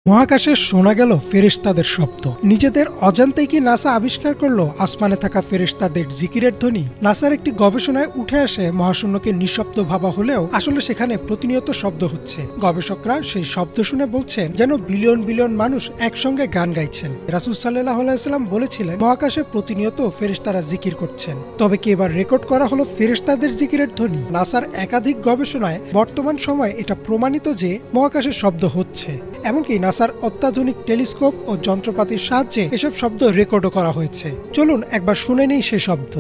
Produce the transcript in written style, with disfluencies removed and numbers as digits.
মহাকাশে শোনা গেল ফেরেশতাদের শব্দ। নিজেদের অজান্তেই কি নাসা আবিষ্কার করলো আসমানে থাকা ফেরেশতাদের জিকিরের ধ্বনি? নাসার একটি গবেষণায় উঠে আসে মহাশূন্যকে নিঃশব্দ ভাবা হলেও আসলে সেখানে প্রতিনিয়ত শব্দ হচ্ছে। গবেষকরা সেই শব্দ শুনে বলছেন যেন বিলিয়ন বিলিয়ন মানুষ একসঙ্গে গান গাইছেন। রাসূল সাল্লাল্লাহু আলাইহি ওয়াসাল্লাম বলেছিলেন, মহাকাশে প্রতিনিয়ত ফেরেশতারা জিকির করছেন। তবে কি এবার রেকর্ড করা হলো ফেরেশতাদের জিকিরের ধ্বনি? নাসার একাধিক গবেষণায় বর্তমান সময়ে এটা প্রমাণিত যে মহাকাশে শব্দ হচ্ছে। এমনকি নাসার অত্যাধুনিক টেলিস্কোপ ও যন্ত্রপাতির সাহায্যে এসব শব্দ রেকর্ডও করা হয়েছে। চলুন একবার শুনে নেই সে শব্দ।